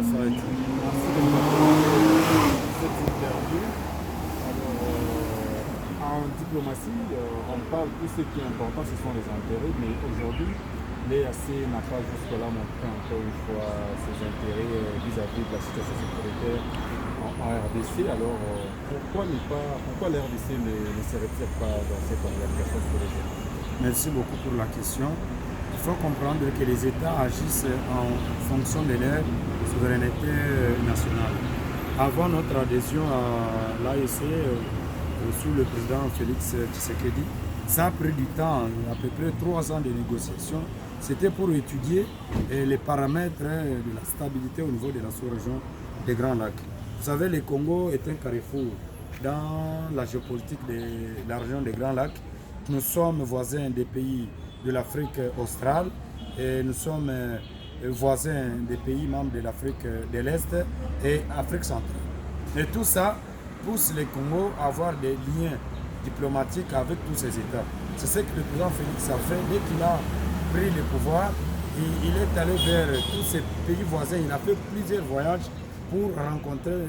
Farid. Merci de m'accorder cette interview. En diplomatie, on parle tout ce qui est important, ce sont les intérêts, mais aujourd'hui, l'EAC n'a pas jusque-là montré encore une fois ses intérêts vis-à-vis de la situation sécuritaire en RDC. Alors, pourquoi la RDC ne se retire pas dans cette organisation sur les jeunes? Merci beaucoup pour la question. Il faut comprendre que les États agissent en fonction de leur souveraineté nationale. Avant notre adhésion à l'AEC, sous le président Félix Tshisekedi, ça a pris du temps, à peu près 3 ans de négociations. C'était pour étudier les paramètres de la stabilité au niveau de la sous-région des Grands Lacs. Vous savez, le Congo est un carrefour dans la géopolitique de la région des Grands Lacs. Nous sommes voisins des pays de l'Afrique australe et nous sommes voisins des pays membres de l'Afrique de l'Est et Afrique centrale. Et tout ça pousse le Congo à avoir des liens diplomatiques avec tous ces États. C'est ce que le président Félix a fait dès qu'il a pris le pouvoir. Il est allé vers tous ces pays voisins. Il a fait plusieurs voyages pour rencontrer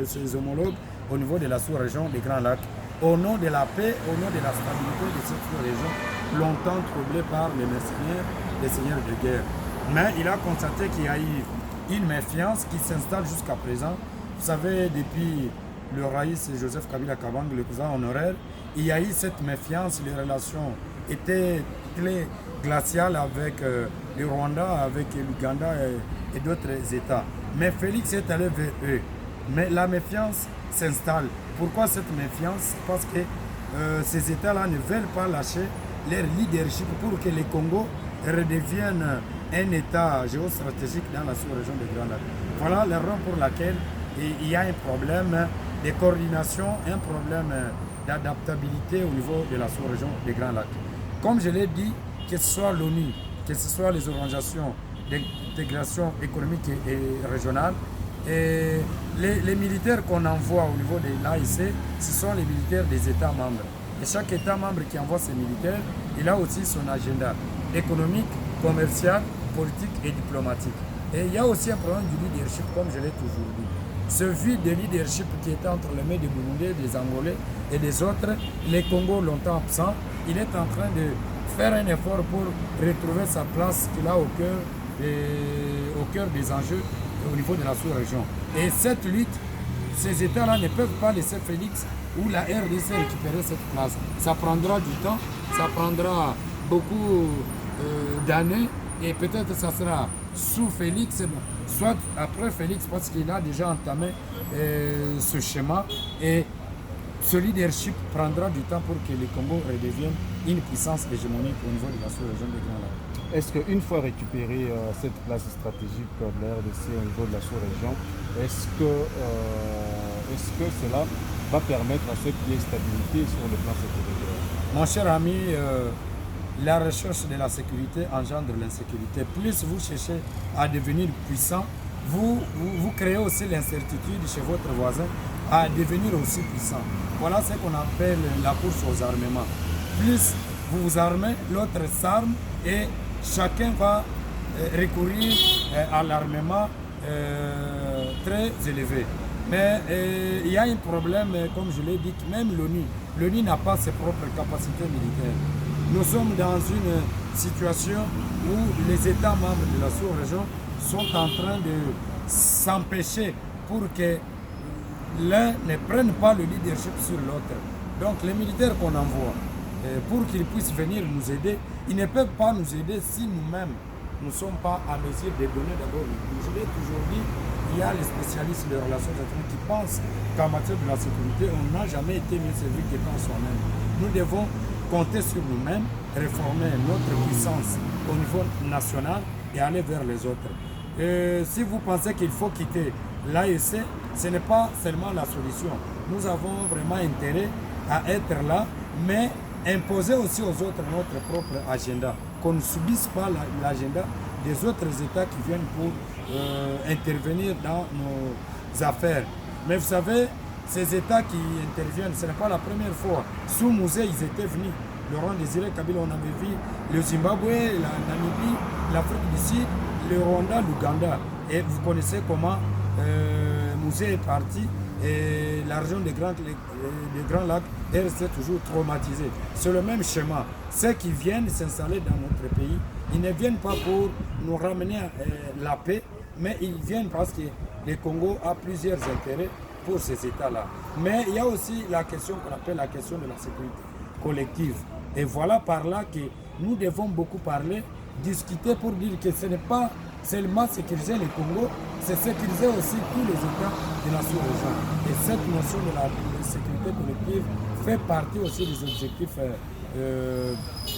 ses homologues au niveau de la sous-région des Grands Lacs, au nom de la paix, au nom de la stabilité de cette sous-région, longtemps troublée par les mercenaires, les seigneurs de guerre. Mais il a constaté qu'il y a eu une méfiance qui s'installe jusqu'à présent. Vous savez, depuis le Raïs Joseph Kabila Kabang, le président honoraire, il y a eu cette méfiance, les relations étaient très glaciales avec le Rwanda, avec l'Ouganda et d'autres États. Mais Félix est allé vers eux. Mais la méfiance s'installe. Pourquoi cette méfiance? Parce que ces États-là ne veulent pas lâcher leur leadership pour que le Congo redevienne un État géostratégique dans la sous-région des Grands Lacs. Voilà la raison pour laquelle il y a un problème de coordination, un problème d'adaptabilité au niveau de la sous-région des Grands Lacs. Comme je l'ai dit, que ce soit l'ONU, que ce soit les organisations d'intégration économique et régionale, et les militaires qu'on envoie au niveau de l'AEC, ce sont les militaires des États membres. Et chaque État membre qui envoie ses militaires, il a aussi son agenda économique, commercial, politique et diplomatique. Et il y a aussi un problème du leadership, comme je l'ai toujours dit. Ce vide de leadership qui était entre les mains des Burundais, des Angolais et des autres, les Congos longtemps absents, il est en train de faire un effort pour retrouver sa place qu'il a au cœur des enjeux au niveau de la sous-région. Et cette lutte, ces États-là ne peuvent pas laisser Félix ou la RDC récupérer cette place. Ça prendra du temps, ça prendra beaucoup d'années et peut-être ça sera sous Félix, soit après Félix parce qu'il a déjà entamé ce schéma et ce leadership prendra du temps pour que le Congo redevienne une puissance hégémonique au niveau de la sous-région des Grands Lacs. Est-ce qu'une fois récupérée cette place stratégique de la RDC au niveau de la sous-région, est-ce que cela va permettre à ce qu'il y ait stabilité sur le plan sécuritaire? Mon cher ami, la recherche de la sécurité engendre l'insécurité. Plus vous cherchez à devenir puissant, vous créez aussi l'incertitude chez votre voisin à devenir aussi puissant. Voilà ce qu'on appelle la course aux armements. Plus vous vous armez, l'autre s'arme et chacun va recourir à l'armement très élevé. Mais il y a un problème, comme je l'ai dit, même l'ONU n'a pas ses propres capacités militaires. Nous sommes dans une situation où les États membres de la sous-région sont en train de s'empêcher pour que l'un ne prenne pas le leadership sur l'autre. Donc les militaires qu'on envoie, pour qu'ils puissent venir nous aider, ils ne peuvent pas nous aider si nous-mêmes nous ne sommes pas à mesure de donner d'abord le coup. Je l'ai toujours dit, il y a les spécialistes des relations internationales qui pensent qu'en matière de la sécurité, on n'a jamais été mieux servi que par soi-même. Nous devons compter sur nous-mêmes, réformer notre puissance au niveau national et aller vers les autres. Si vous pensez qu'il faut quitter l'AEC, ce n'est pas seulement la solution. Nous avons vraiment intérêt à être là, mais imposer aussi aux autres notre propre agenda, qu'on ne subisse pas l'agenda des autres États qui viennent pour intervenir dans nos affaires. Mais vous savez, ces États qui interviennent, ce n'est pas la première fois. Sous Mouzé, ils étaient venus. Laurent Désiré Kabila, on avait vu le Zimbabwe, la Namibie, l'Afrique du Sud, le Rwanda, l'Ouganda. Et vous connaissez comment Mouzé est parti et la région des Grands Lacs est restée toujours traumatisée. C'est le même schéma. Ceux qui viennent s'installer dans notre pays, ils ne viennent pas pour nous ramener la paix, mais ils viennent parce que le Congo a plusieurs intérêts pour ces États-là. Mais il y a aussi la question qu'on appelle la question de la sécurité collective. Et voilà par là que nous devons beaucoup parler, discuter pour dire que ce n'est pas seulement sécuriser le Congo, c'est sécuriser aussi tous les États de la sous-région. Et cette notion de la sécurité collective fait partie aussi des objectifs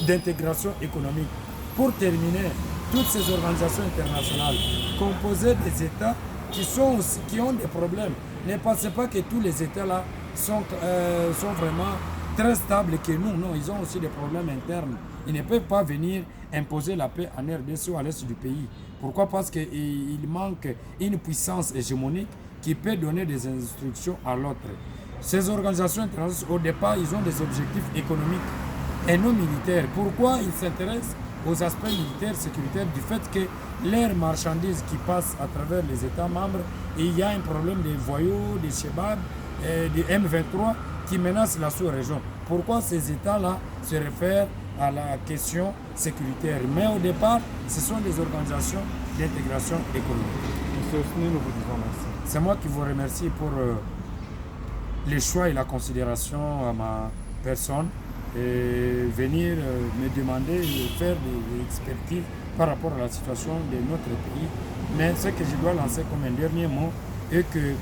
d'intégration économique. Pour terminer, toutes ces organisations internationales composées des États qui ont des problèmes. Ne pensez pas que tous les États là sont vraiment très stables que nous. Non, ils ont aussi des problèmes internes. Ils ne peuvent pas venir imposer la paix en RDC ou à l'est du pays. Pourquoi? Parce qu'il manque une puissance hégémonique qui peut donner des instructions à l'autre. Ces organisations internationales, au départ, ils ont des objectifs économiques et non militaires. Pourquoi ils s'intéressent aux aspects militaires, sécuritaires, du fait que leurs marchandises qui passent à travers les États membres, il y a un problème des voyous, des Chebab, des M23 qui menacent la sous-région. Pourquoi ces États-là se réfèrent à la question sécuritaire? Mais au départ, ce sont des organisations d'intégration économique. Monsieur Osni, nous vous disons merci. C'est moi qui vous remercie pour les choix et la considération à ma personne et venir me demander de faire des expertises par rapport à la situation de notre pays. Mais ce que je dois lancer comme un dernier mot est que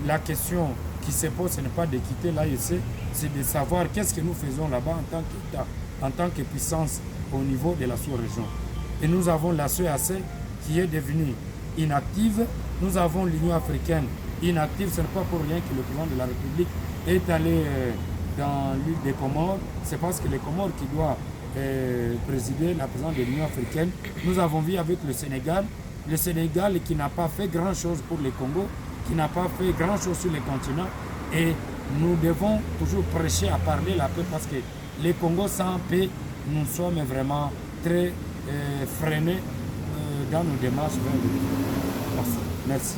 la question qui se pose, ce n'est pas de quitter l'AEC, c'est de savoir qu'est-ce que nous faisons là-bas en tant qu'État, en tant que puissance au niveau de la sous-région. Et nous avons la CEAC qui est devenue inactive, nous avons l'Union africaine inactive, ce n'est pas pour rien que le président de la République est allé dans l'île des Comores, c'est parce que les Comores qui doivent présider la présidence de l'Union africaine. Nous avons vu avec le Sénégal qui n'a pas fait grand-chose pour le Congo, qui n'a pas fait grand-chose sur le continent. Et nous devons toujours prêcher à parler la paix parce que les Congo sans paix, nous sommes vraiment très freinés dans nos démarches vers le pays. Merci.